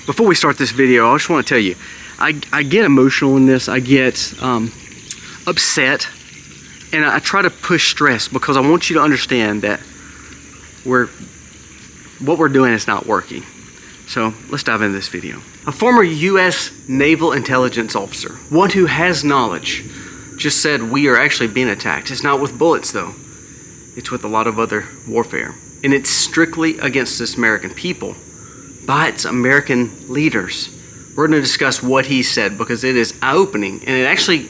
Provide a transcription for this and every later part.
Before we start this video, I just want to tell you, I get emotional in this. I get upset, and I try to push stress because I want you to understand that what we're doing is not working. So let's dive into this video. A former U.S. Naval Intelligence officer, one who has knowledge, just said we are actually being attacked. It's not with bullets though. It's with a lot of other warfare. And it's strictly against this American people by its American leaders. We're going to discuss what he said because it is eye-opening and it actually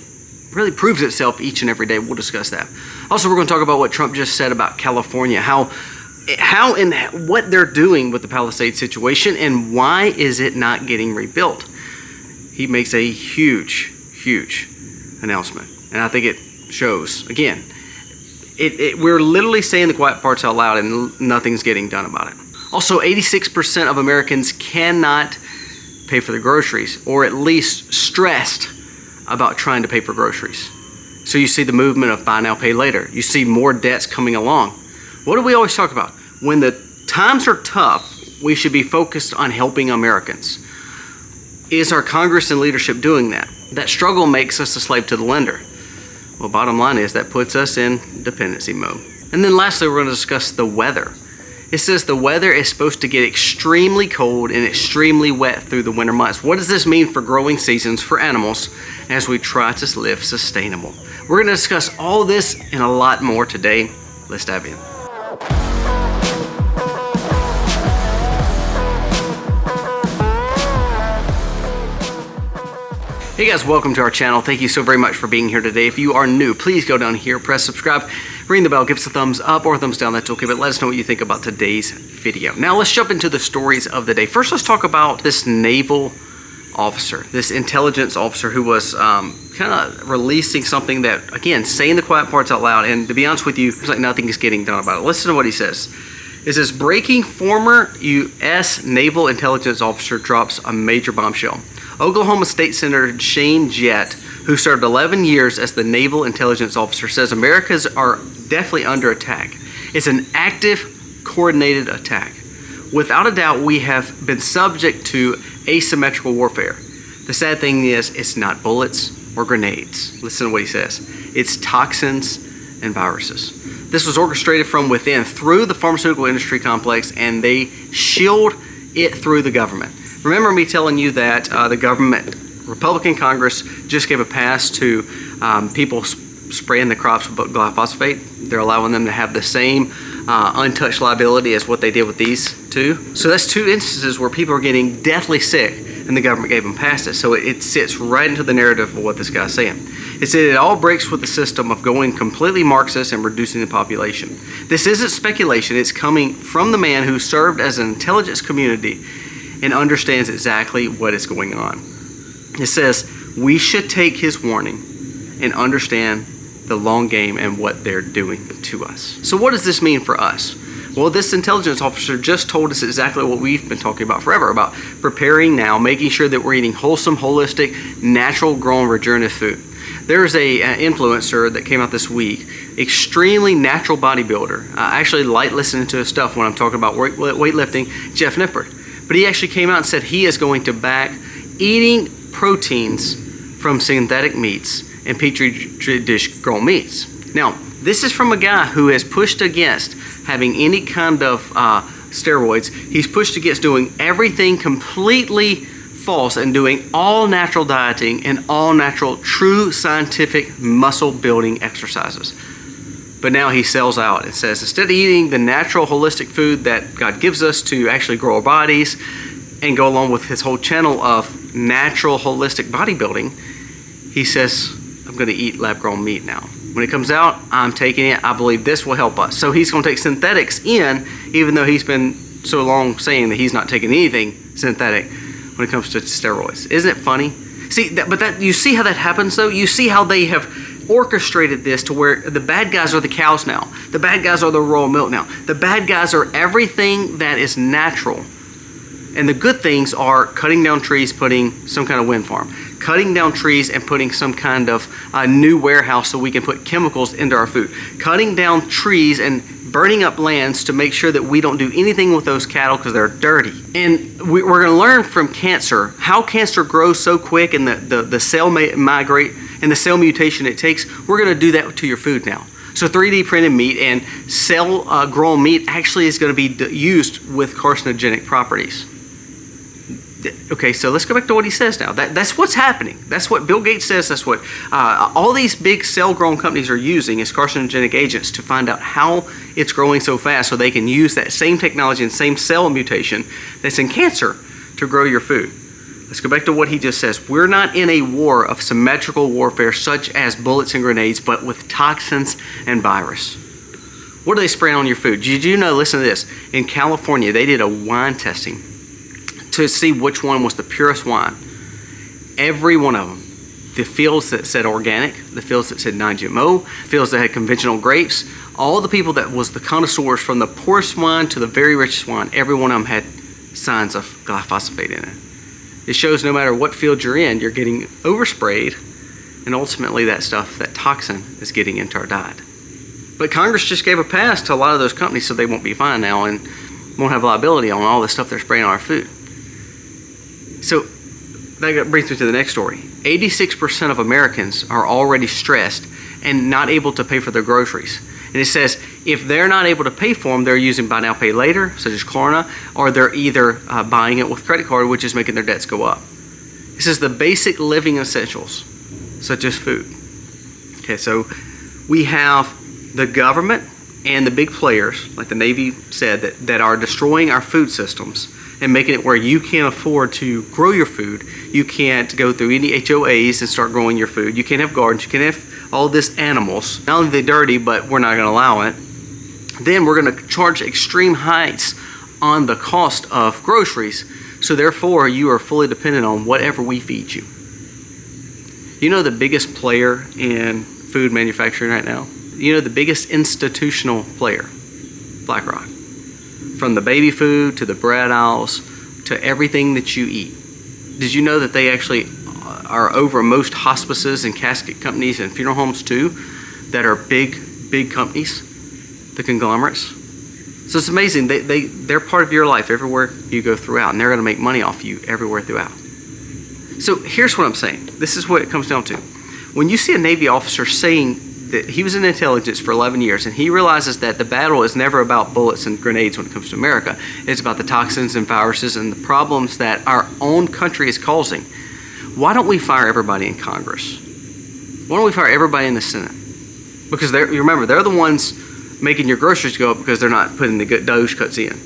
really proves itself each and every day. We'll discuss that. Also, we're going to talk about what Trump just said about California, how and what they're doing with the Palisades situation and why is it not getting rebuilt. He makes a huge announcement, and I think it shows. Again, we're literally saying the quiet parts out loud and nothing's getting done about it. Also, 86% of Americans cannot pay for the groceries, or at least stressed about trying to pay for groceries. So you see the movement of buy now, pay later. You see more debts coming along. What do we always talk about? When the times are tough, we should be focused on helping Americans. Is our Congress and leadership doing that? That struggle makes us a slave to the lender. Well, bottom line is that puts us in dependency mode. And then lastly, we're going to discuss the weather. It says the weather is supposed to get extremely cold and extremely wet through the winter months. What does this mean for growing seasons for animals as we try to live sustainable? We're going to discuss all this and a lot more today. Let's dive in. Hey guys, welcome to our channel. Thank you so very much for being here today. If you are new, please go down here, press subscribe, ring the bell, give us a thumbs up or a thumbs down, that's okay, but let us know what you think about today's video. Now let's jump into the stories of the day. First, let's talk about this naval officer, this intelligence officer who was kind of releasing something that, again, saying the quiet parts out loud, and to be honest with you, it's like nothing is getting done about it. Listen to what he says. It says, breaking former U.S. Naval Intelligence officer drops a major bombshell. Oklahoma State Senator Shane Jett, who served 11 years as the Naval Intelligence Officer, says Americans are definitely under attack. It's an active, coordinated attack. Without a doubt, we have been subject to asymmetrical warfare. The sad thing is, it's not bullets or grenades. Listen to what he says. It's toxins and viruses. This was orchestrated from within through the pharmaceutical industry complex, and they shield it through the government. Remember me telling you that the government, Republican Congress, just gave a pass to people spraying the crops with glyphosate. They're allowing them to have the same untouched liability as what they did with these two. So that's two instances where people are getting deathly sick and the government gave them passes. So it sits right into the narrative of what this guy's saying. It said it all breaks with the system of going completely Marxist and reducing the population. This isn't speculation. It's coming from the man who served as an intelligence community and understands exactly what is going on. It says, we should take his warning and understand the long game and what they're doing to us. So what does this mean for us? Well, this intelligence officer just told us exactly what we've been talking about forever, about preparing now, making sure that we're eating wholesome, holistic, natural grown, regenerative food. There's an influencer that came out this week, extremely natural bodybuilder. I actually like listening to his stuff when I'm talking about weightlifting, Jeff Nippard. But he actually came out and said he is going to back eating proteins from synthetic meats and petri dish grown meats. Now, this is from a guy who has pushed against having any kind of steroids. He's pushed against doing everything completely false and doing all natural dieting and all natural, true scientific muscle building exercises. But now he sells out and says, instead of eating the natural holistic food that God gives us to actually grow our bodies and go along with his whole channel of natural holistic bodybuilding, he says, I'm going to eat lab-grown meat now. When it comes out, I'm taking it. I believe this will help us. So he's going to take synthetics in, even though he's been so long saying that he's not taking anything synthetic when it comes to steroids. Isn't it funny? See, you see how that happens though? You see how they have orchestrated this to where the bad guys are the cows now. The bad guys are the raw milk now. The bad guys are everything that is natural. And the good things are cutting down trees, putting some kind of wind farm. Cutting down trees and putting some kind of new warehouse so we can put chemicals into our food. Cutting down trees and burning up lands to make sure that we don't do anything with those cattle because they're dirty. And we're going to learn from cancer how cancer grows so quick and the cell migrate and the cell mutation it takes. We're going to do that to your food now. So 3D printed meat and cell grown meat actually is going to be used with carcinogenic properties. Okay, so let's go back to what he says now. That's what's happening. That's what Bill Gates says. That's what all these big cell-grown companies are using as carcinogenic agents to find out how it's growing so fast so they can use that same technology and same cell mutation that's in cancer to grow your food. Let's go back to what he just says. We're not in a war of symmetrical warfare such as bullets and grenades, but with toxins and virus. What are they spraying on your food? Did you know, listen to this, in California they did a wine testing to see which one was the purest wine. Every one of them, the fields that said organic, the fields that said non-GMO, fields that had conventional grapes, all the people that was the connoisseurs from the poorest wine to the very richest wine, every one of them had signs of glyphosate in it. It shows no matter what field you're in, you're getting oversprayed, and ultimately that stuff, that toxin, is getting into our diet. But Congress just gave a pass to a lot of those companies so they won't be fined now and won't have liability on all the stuff they're spraying on our food. So that brings me to the next story. 86% of Americans are already stressed and not able to pay for their groceries. And it says if they're not able to pay for them, they're using buy now, pay later, such as Klarna, or they're either buying it with credit card, which is making their debts go up. It says the basic living essentials, such as food. Okay, so we have the government and the big players, like the Navy said, that are destroying our food systems and making it where you can't afford to grow your food. You can't go through any HOAs and start growing your food. You can't have gardens. You can't have all this animals. Not only are they dirty, but we're not going to allow it. Then we're going to charge extreme heights on the cost of groceries. So therefore, you are fully dependent on whatever we feed you. You know the biggest player in food manufacturing right now? You know the biggest institutional player? BlackRock. From the baby food to the bread aisles to everything that you eat. Did you know that they actually are over most hospices and casket companies and funeral homes too, that are big companies, the conglomerates? So it's amazing. They're part of your life everywhere you go throughout, and they're going to make money off you everywhere throughout. So here's what I'm saying. This is what it comes down to. When you see a Navy officer saying that he was in intelligence for 11 years and he realizes that the battle is never about bullets and grenades when it comes to America. It's about the toxins and viruses and the problems that our own country is causing. Why don't we fire everybody in Congress? Why don't we fire everybody in the Senate? Because remember, they're the ones making your groceries go up because they're not putting the good Doge cuts in.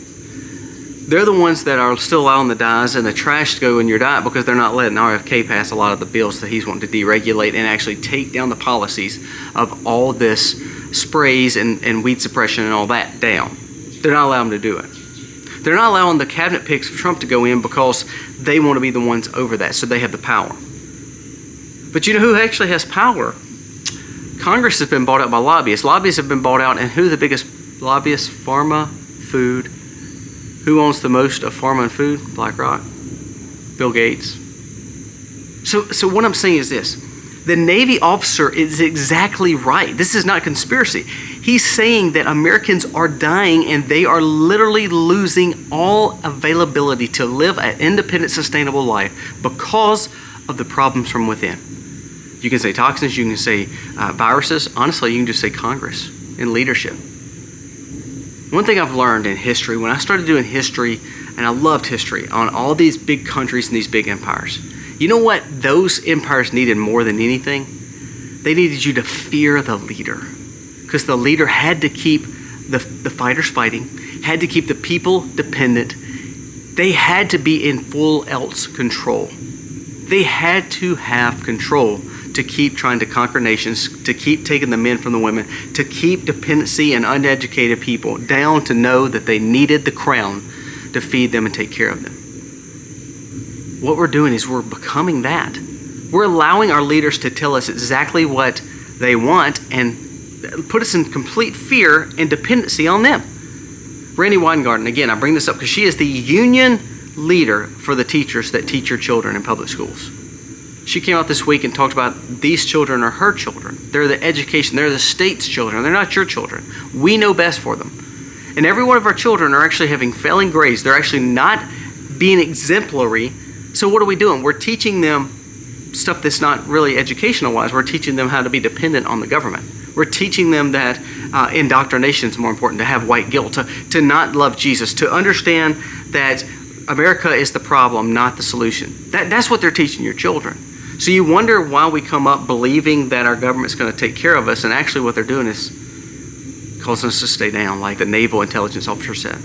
They're the ones that are still allowing the dyes and the trash to go in your diet because they're not letting RFK pass a lot of the bills that he's wanting to deregulate and actually take down the policies of all this sprays and weed suppression and all that down. They're not allowing them to do it. They're not allowing the cabinet picks of Trump to go in because they want to be the ones over that, so they have the power. But you know who actually has power? Congress has been bought out by lobbyists. Lobbyists have been bought out, and who are the biggest lobbyists? Pharma, food. Who owns the most of pharma and food? BlackRock, Bill Gates. So what I'm saying is this. The Navy officer is exactly right. This is not conspiracy. He's saying that Americans are dying and they are literally losing all availability to live an independent, sustainable life because of the problems from within. You can say toxins, you can say viruses. Honestly, you can just say Congress and leadership. One thing I've learned in history, when I started doing history, and I loved history, on all these big countries and these big empires, you know what those empires needed more than anything? They needed you to fear the leader. Because the leader had to keep the fighters fighting, had to keep the people dependent. They had to be in full else control. They had to have control to keep trying to conquer nations, to keep taking the men from the women, to keep dependency and uneducated people down to know that they needed the crown to feed them and take care of them. What we're doing is we're becoming that. We're allowing our leaders to tell us exactly what they want and put us in complete fear and dependency on them. Randy Weingarten, again, I bring this up because she is the union leader for the teachers that teach your children in public schools. She came out this week and talked about these children are her children. They're the education. They're the state's children. They're not your children. We know best for them. And every one of our children are actually having failing grades. They're actually not being exemplary. So what are we doing? We're teaching them stuff that's not really educational wise. We're teaching them how to be dependent on the government. We're teaching them that indoctrination is more important, to have white guilt, to not love Jesus, to understand that America is the problem, not the solution. That's what they're teaching your children. So you wonder why we come up believing that our government's going to take care of us, and actually what they're doing is causing us to stay down, like the naval intelligence officer said.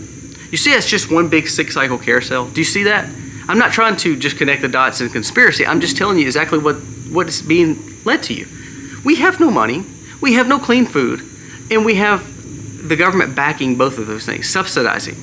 You see, that's just one big 6-cycle carousel. Do you see that? I'm not trying to just connect the dots in conspiracy. I'm just telling you exactly what is being led to you. We have no money, we have no clean food, and we have the government backing both of those things, subsidizing.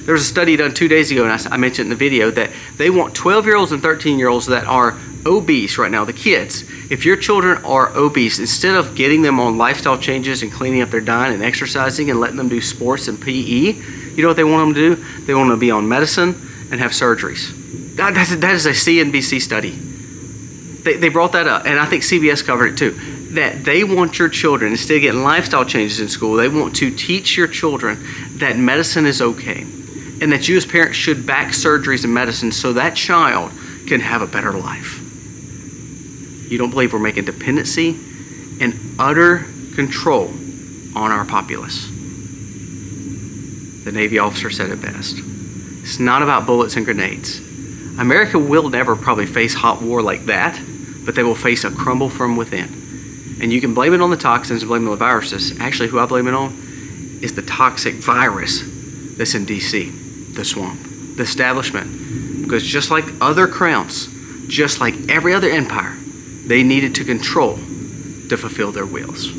There was a study done 2 days ago, and I mentioned in the video, that they want 12-year-olds and 13-year-olds that are obese right now, the kids. If your children are obese, instead of getting them on lifestyle changes and cleaning up their diet and exercising and letting them do sports and PE, you know what they want them to do? They want them to be on medicine and have surgeries. That is a CNBC study. They brought that up, and I think CBS covered it too, that they want your children, instead of getting lifestyle changes in school, they want to teach your children that medicine is okay, and that you as parents should back surgeries and medicine so that child can have a better life. You don't believe we're making dependency and utter control on our populace. The Navy officer said it best. It's not about bullets and grenades. America will never probably face hot war like that, but they will face a crumble from within. And you can blame it on the toxins and blame it on the viruses. Actually, who I blame it on is the toxic virus that's in DC, the swamp, the establishment. Because just like other crowns, just like every other empire, they needed to control to fulfill their wills.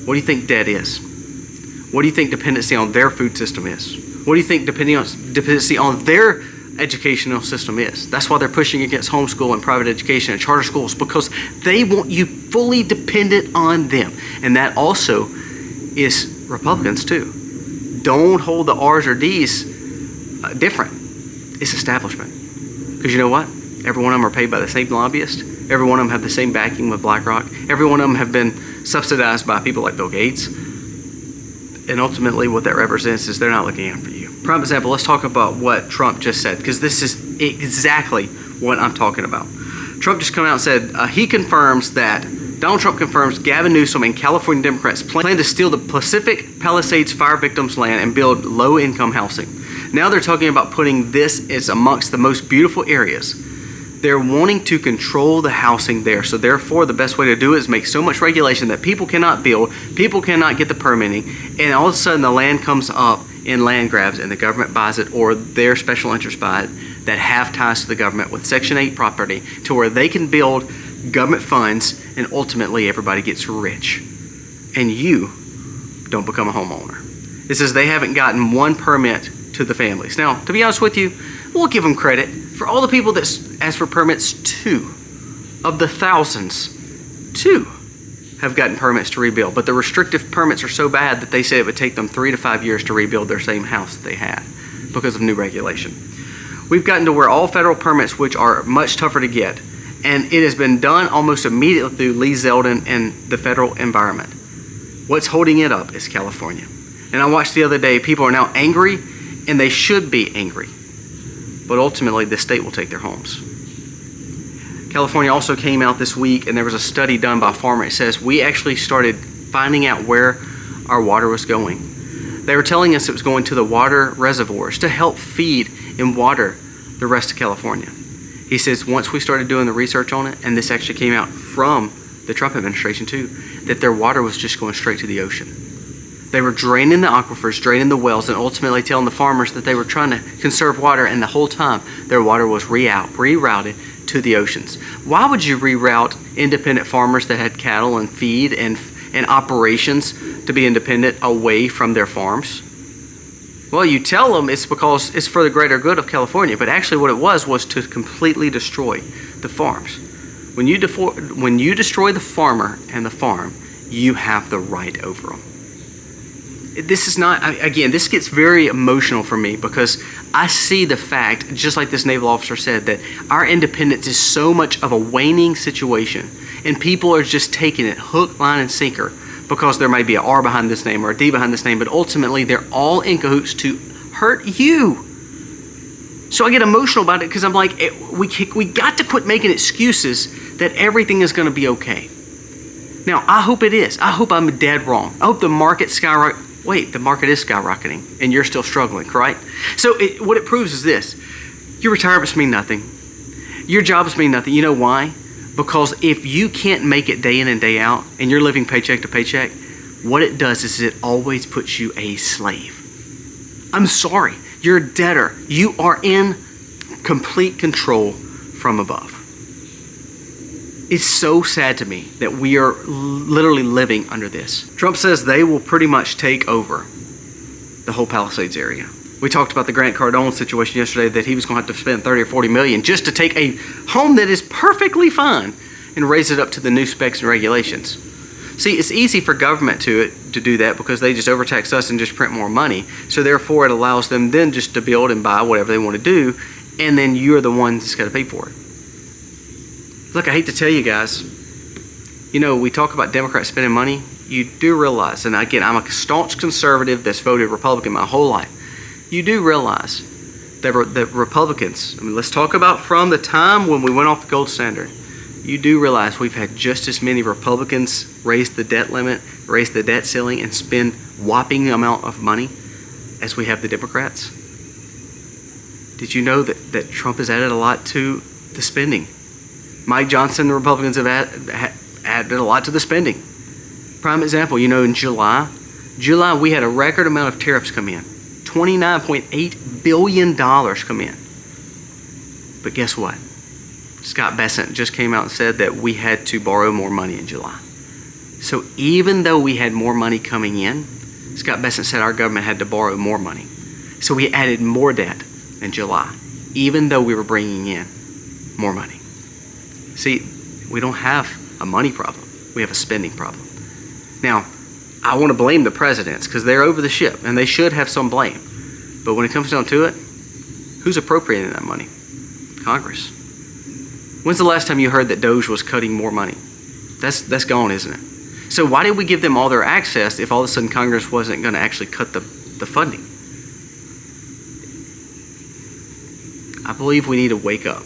What do you think debt is? What do you think dependency on their food system is? What do you think dependency on their educational system is? That's why they're pushing against homeschool and private education and charter schools, because they want you fully dependent on them. And that also is Republicans too. Don't hold the R's or D's different. It's establishment. Because you know what? Every one of them are paid by the same lobbyist. Every one of them have the same backing with BlackRock. Every one of them have been subsidized by people like Bill Gates. And ultimately what that represents is they're not looking out for you. Prime example, let's talk about what Trump just said, because this is exactly what I'm talking about. Trump just came out and said he confirms that Donald Trump confirms Gavin Newsom and California Democrats plan to steal the Pacific Palisades fire victims' land and build low-income housing. Now they're talking about putting this as amongst the most beautiful areas. They're wanting to control the housing there. So therefore, the best way to do it is make so much regulation that people cannot build, people cannot get the permitting, and all of a sudden the land comes up in land grabs and the government buys it, or their special interests buy it, that have ties to the government with Section 8 property, to where they can build government funds and ultimately everybody gets rich. And you don't become a homeowner. It says they haven't gotten one permit to the families. Now, to be honest with you, we'll give them credit. For all the people that asked for permits, 2 of the thousands, 2 have gotten permits to rebuild. But the restrictive permits are so bad that they said it would take them 3 to 5 years to rebuild their same house that they had because of new regulation. We've gotten to where all federal permits, which are much tougher to get, and it has been done almost immediately through Lee Zeldin and the federal environment. What's holding it up is California. And I watched the other day, people are now angry, and they should be angry. But ultimately, the state will take their homes. California also came out this week, and there was a study done by a farmer. It says we actually started finding out where our water was going. They were telling us it was going to the water reservoirs to help feed and water the rest of California. He says once we started doing the research on it, and this actually came out from the Trump administration too, that their water was just going straight to the ocean. They were draining the aquifers, draining the wells, and ultimately telling the farmers that they were trying to conserve water, and the whole time their water was rerouted to the oceans. Why would you reroute independent farmers that had cattle and feed and operations to be independent away from their farms? Well, you tell them it's because it's for the greater good of California, but actually what it was to completely destroy the farms. When you destroy the farmer and the farm, you have the right over them. This is not, again, this gets very emotional for me because I see the fact, just like this naval officer said, that our independence is so much of a waning situation, and people are just taking it hook, line, and sinker because there might be an R behind this name or a D behind this name, but ultimately they're all in cahoots to hurt you. So I get emotional about it because I'm like, we got to quit making excuses that everything is going to be okay. Now, I hope it is. I hope I'm dead wrong. I hope the market skyrockets. Wait, the market is skyrocketing and you're still struggling, right? So what it proves is this. Your retirements mean nothing. Your jobs mean nothing. You know why? Because if you can't make it day in and day out and you're living paycheck to paycheck, what it does is it always puts you a slave. I'm sorry. You're a debtor. You are in complete control from above. It's so sad to me that we are literally living under this. Trump says they will pretty much take over the whole Palisades area. We talked about the Grant Cardone situation yesterday, that he was going to have to spend 30 or 40 million just to take a home that is perfectly fine and raise it up to the new specs and regulations. See, it's easy for government to do that because they just overtax us and just print more money. So therefore it allows them then just to build and buy whatever they want to do, and then you're the one that's got to pay for it. Look, I hate to tell you guys, you know, we talk about Democrats spending money. You do realize, and again, I'm a staunch conservative that's voted Republican my whole life. You do realize that Republicans, I mean, let's talk about from the time when we went off the gold standard. You do realize we've had just as many Republicans raise the debt limit, raise the debt ceiling, and spend whopping amount of money as we have the Democrats. Did you know that Trump has added a lot to the spending? Mike Johnson and the Republicans have added a lot to the spending. Prime example, you know, in July we had a record amount of tariffs come in. $29.8 billion come in. But guess what? Scott Bessent just came out and said that we had to borrow more money in July. So even though we had more money coming in, Scott Bessent said our government had to borrow more money. So we added more debt in July, even though we were bringing in more money. See, we don't have a money problem. We have a spending problem. Now, I want to blame the presidents because they're over the ship and they should have some blame. But when it comes down to it, who's appropriating that money? Congress. When's the last time you heard that DOJ was cutting more money? That's gone, isn't it? So why did we give them all their access if all of a sudden Congress wasn't going to actually cut the funding? I believe we need to wake up.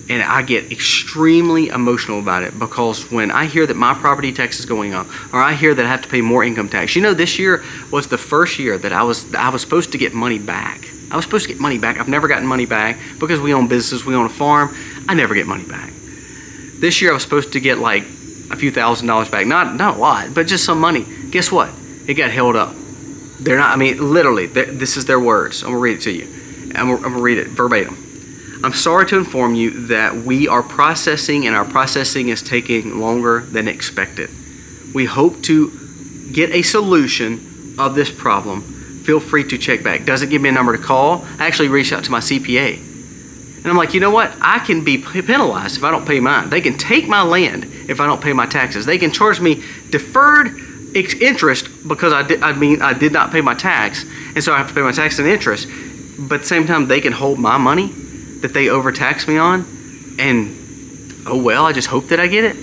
And I get extremely emotional about it because when I hear that my property tax is going up, or I hear that I have to pay more income tax. You know, this year was the first year that I was supposed to get money back. I was supposed to get money back. I've never gotten money back because we own businesses, we own a farm. I never get money back. This year I was supposed to get like a few $1,000s back. Not a lot, but just some money. Guess what? It got held up. They're not, I mean, literally, this is their words. I'm going to read it to you. I'm going to read it verbatim. I'm sorry to inform you that we are processing and our processing is taking longer than expected. We hope to get a solution of this problem. Feel free to check back. Doesn't give me a number to call. I actually reached out to my CPA. And I'm like, you know what? I can be penalized if I don't pay mine. They can take my land if I don't pay my taxes. They can charge me deferred interest because I did not pay my tax. And so I have to pay my tax and interest. But at the same time, they can hold my money that they overtax me on, and oh well, I just hope that I get it.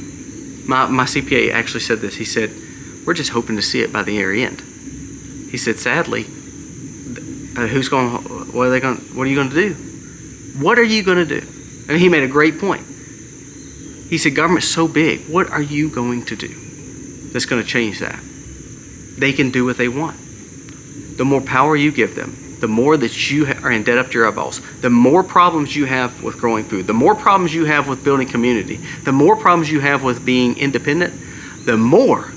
My CPA actually said this. He said, we're just hoping to see it by the very end. He said, sadly, what are you going to do? What are you going to do? And he made a great point. He said, government's so big, what are you going to do that's going to change that? They can do what they want. The more power you give them, the more that you are in debt up to your eyeballs, the more problems you have with growing food, the more problems you have with building community, the more problems you have with being independent, the more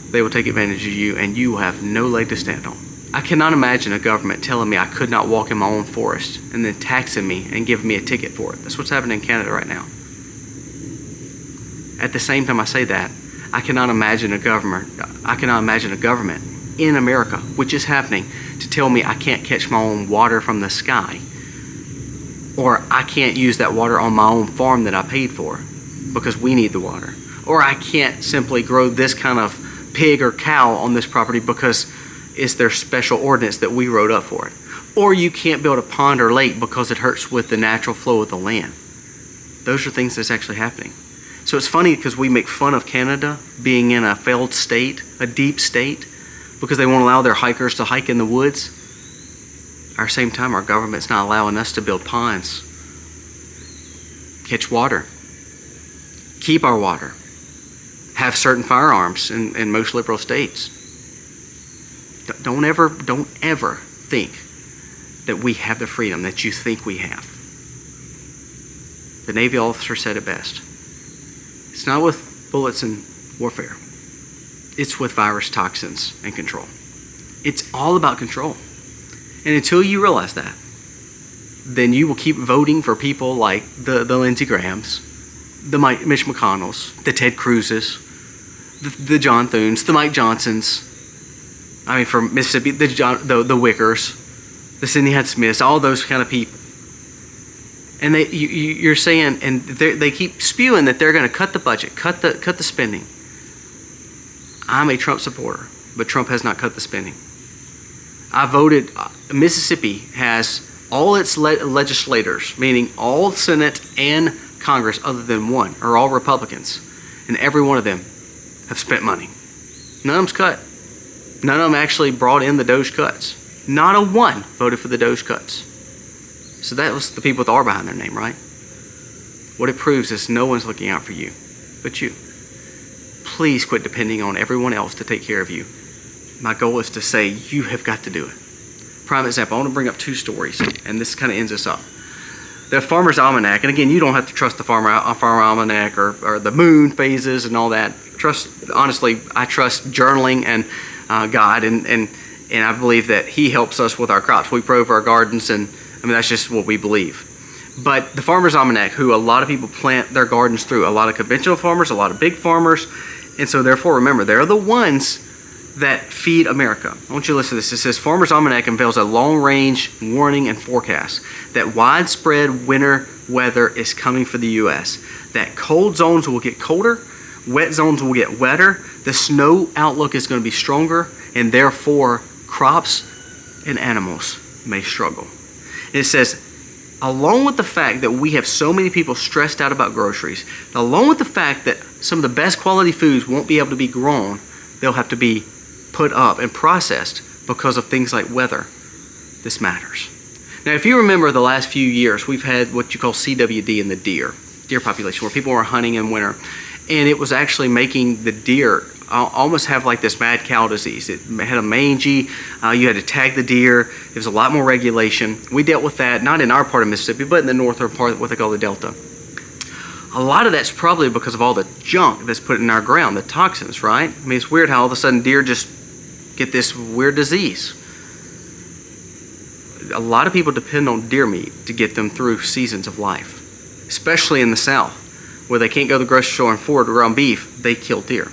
they will take advantage of you and you will have no leg to stand on. I cannot imagine a government telling me I could not walk in my own forest and then taxing me and giving me a ticket for it. That's what's happening in Canada right now. At the same time I say that, I cannot imagine a government in America, which is happening, to tell me I can't catch my own water from the sky, or I can't use that water on my own farm that I paid for because we need the water, or I can't simply grow this kind of pig or cow on this property because it's their special ordinance that we wrote up for it, or you can't build a pond or lake because it hurts with the natural flow of the land. Those are things that's actually happening. So it's funny because we make fun of Canada being in a failed state, a deep state, because they won't allow their hikers to hike in the woods. At the same time, our government's not allowing us to build ponds, catch water, keep our water, have certain firearms in most liberal states. Don't ever think that we have the freedom that you think we have. The Navy officer said it best. It's not with bullets and warfare. It's with virus, toxins, and control. It's all about control. And until you realize that, then you will keep voting for people like the Lindsey Grahams, the Mitch McConnells, the Ted Cruzes, the John Thunes, the Mike Johnsons. I mean, from Mississippi, the Wickers, the Sidney Hyde Smiths, all those kind of people. And you're saying, and they keep spewing that they're going to cut the budget, cut the spending. I'm a Trump supporter, but Trump has not cut the spending. I voted. Mississippi has all its legislators, meaning all Senate and Congress, other than one, are all Republicans, and every one of them have spent money. None of them's cut. None of them actually brought in the Doge cuts. Not a one voted for the Doge cuts. So that was the people with R behind their name, right? What it proves is no one's looking out for you but you. Please quit depending on everyone else to take care of you. My goal is to say you have got to do it. Prime example, I want to bring up two stories, and this kind of ends us up. The Farmer's Almanac, and again, you don't have to trust the Farmer Almanac or the moon phases and all that. Honestly, I trust journaling and God, and I believe that He helps us with our crops. We pray over our gardens, and I mean, that's just what we believe. But the Farmer's Almanac, who a lot of people plant their gardens through, a lot of conventional farmers, a lot of big farmers, and so therefore, remember, they're the ones that feed America. I want you to listen to this. It says, Farmer's Almanac unveils a long-range warning and forecast that widespread winter weather is coming for the U.S., that cold zones will get colder, wet zones will get wetter, the snow outlook is going to be stronger, and therefore crops and animals may struggle. And it says, along with the fact that we have so many people stressed out about groceries, along with the fact that some of the best quality foods won't be able to be grown, they'll have to be put up and processed because of things like weather, this matters. Now, if you remember the last few years, we've had what you call CWD in the deer population, where people were hunting in winter, and it was actually making the deer almost have like this mad cow disease. It had a mangy, you had to tag the deer. There was a lot more regulation. We dealt with that, not in our part of Mississippi, but in the northern part, what they call the Delta. A lot of that's probably because of all the junk that's put in our ground, the toxins, right? I mean, it's weird how all of a sudden deer just get this weird disease. A lot of people depend on deer meat to get them through seasons of life, especially in the South, where they can't go to the grocery store and afford ground beef. They kill deer.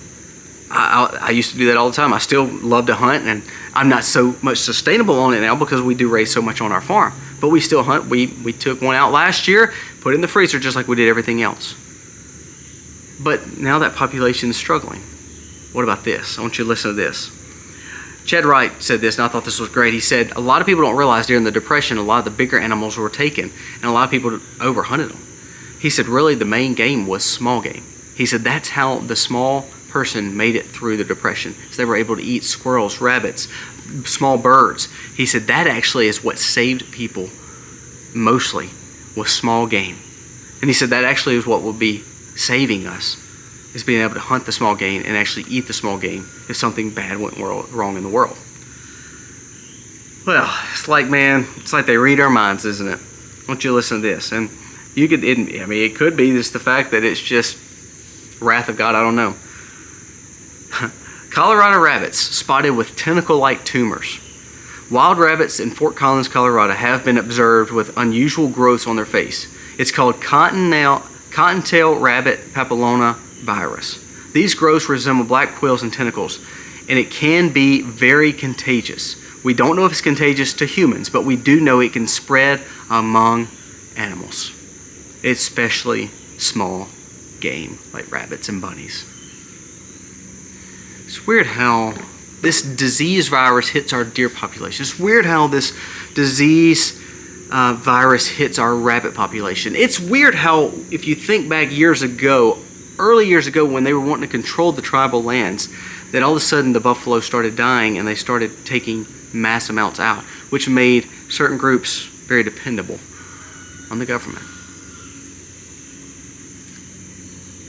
I used to do that all the time. I still love to hunt, and I'm not so much sustainable on it now because we do raise so much on our farm. But we still hunt. We took one out last year, put it in the freezer just like we did everything else. But now that population is struggling. What about this? I want you to listen to this. Chad Wright said this, and I thought this was great. He said, a lot of people don't realize during the Depression, a lot of the bigger animals were taken, and a lot of people overhunted them. He said, really, the main game was small game. He said, that's how the small person made it through the Depression. So they were able to eat squirrels, rabbits, small birds. He said, that actually is what saved people mostly, was small game. And he said, that actually is what will be saving us, is being able to hunt the small game and actually eat the small game if something bad went wrong in the world. Well, it's like they read our minds, isn't it? I want you to listen to this. And it could be just the fact that it's just wrath of God, I don't know. Colorado rabbits spotted with tentacle-like tumors. Wild rabbits in Fort Collins, Colorado have been observed with unusual growths on their face. It's called cottontail rabbit papilloma virus. These growths resemble black quills and tentacles, and it can be very contagious. We don't know if it's contagious to humans, but we do know it can spread among animals, especially small game like rabbits and bunnies. It's weird how this disease virus hits our deer population. It's weird how this disease virus hits our rabbit population. It's weird how, if you think back years ago, early years ago when they were wanting to control the tribal lands, that all of a sudden the buffalo started dying and they started taking mass amounts out, which made certain groups very dependable on the government.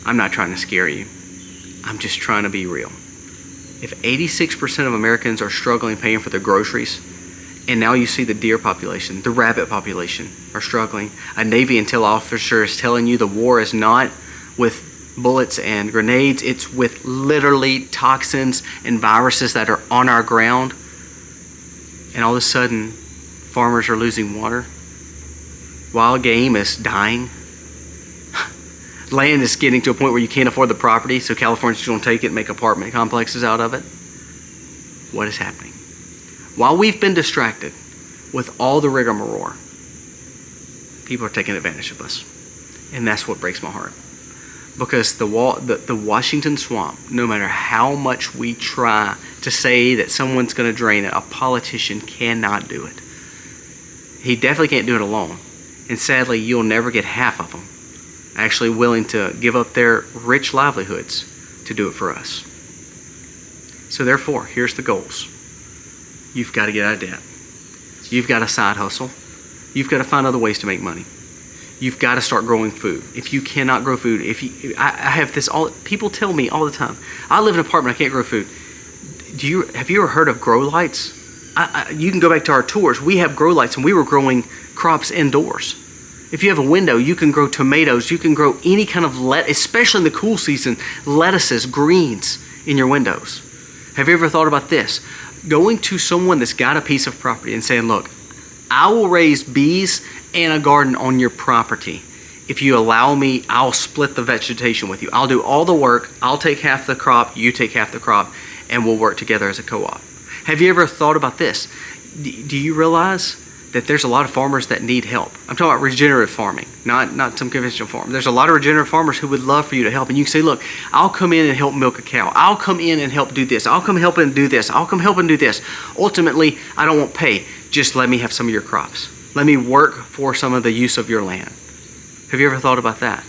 I'm not trying to scare you. I'm just trying to be real. If 86% of Americans are struggling paying for their groceries, and now you see the deer population, the rabbit population are struggling, a Navy intel officer is telling you the war is not with bullets and grenades, it's with literally toxins and viruses that are on our ground, and all of a sudden farmers are losing water, wild game is dying, land is getting to a point where you can't afford the property, so Californians don't take it and make apartment complexes out of it. What is happening? While we've been distracted with all the rigmarole, people are taking advantage of us. And that's what breaks my heart. Because the Washington swamp, no matter how much we try to say that someone's going to drain it, a politician cannot do it. He definitely can't do it alone. And sadly, you'll never get half of them actually willing to give up their rich livelihoods to do it for us. So therefore, here's the goals. You've got to get out of debt. You've got to side hustle. You've got to find other ways to make money. You've got to start growing food. If you cannot grow food, I have this all, people tell me all the time, I live in an apartment, I can't grow food. Have you ever heard of grow lights? You can go back to our tours. We have grow lights and we were growing crops indoors. If you have a window, you can grow tomatoes. You can grow any kind of lettuce, especially in the cool season, lettuces, greens in your windows. Have you ever thought about this? Going to someone that's got a piece of property and saying, look, I will raise bees and a garden on your property. If you allow me, I'll split the vegetation with you. I'll do all the work. I'll take half the crop, you take half the crop, and we'll work together as a co-op. Have you ever thought about this? Do you realize that there's a lot of farmers that need help? I'm talking about regenerative farming, not some conventional farm. There's a lot of regenerative farmers who would love for you to help. And you can say, look, I'll come in and help milk a cow. I'll come in and help do this. I'll come help and do this. I'll come help and do this. Ultimately, I don't want pay. Just let me have some of your crops. Let me work for some of the use of your land. Have you ever thought about that?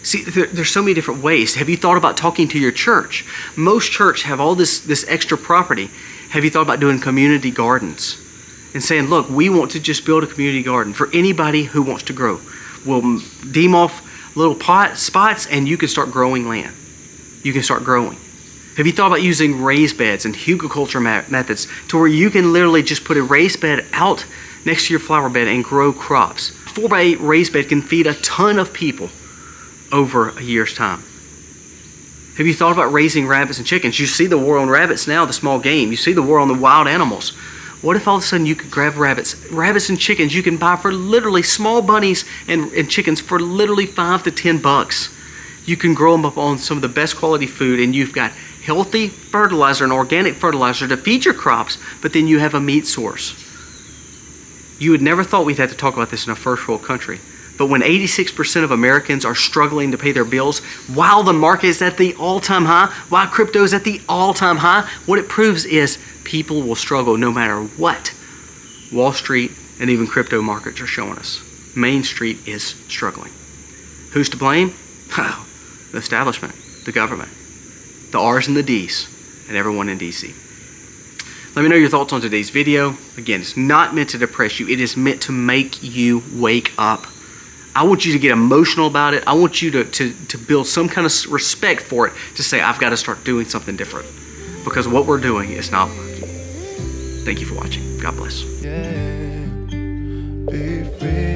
See, there's so many different ways. Have you thought about talking to your church? Most church have all this extra property. Have you thought about doing community gardens? And saying, look, we want to just build a community garden for anybody who wants to grow. We'll deem off little spots and you can start growing land. You can start growing. Have you thought about using raised beds and hugelculture methods to where you can literally just put a raised bed out next to your flower bed and grow crops? 4x8 raised bed can feed a ton of people over a year's time. Have you thought about raising rabbits and chickens? You see the war on rabbits now, the small game. You see the war on the wild animals. What if all of a sudden you could grab rabbits and chickens you can buy for literally small bunnies and chickens for literally $5 to $10. You can grow them up on some of the best quality food and you've got healthy fertilizer and organic fertilizer to feed your crops, but then you have a meat source. You would never thought we'd have to talk about this in a first world country. But when 86% of Americans are struggling to pay their bills, while the market is at the all-time high, while crypto is at the all-time high, what it proves is people will struggle no matter what. Wall Street and even crypto markets are showing us. Main Street is struggling. Who's to blame? Oh, the establishment, the government, the R's and the D's, and everyone in DC. Let me know your thoughts on today's video. Again, it's not meant to depress you. It is meant to make you wake up. I want you to get emotional about it. I want you to build some kind of respect for it, to say, I've got to start doing something different. Because what we're doing is not working. Thank you for watching. God bless. Yeah, be free.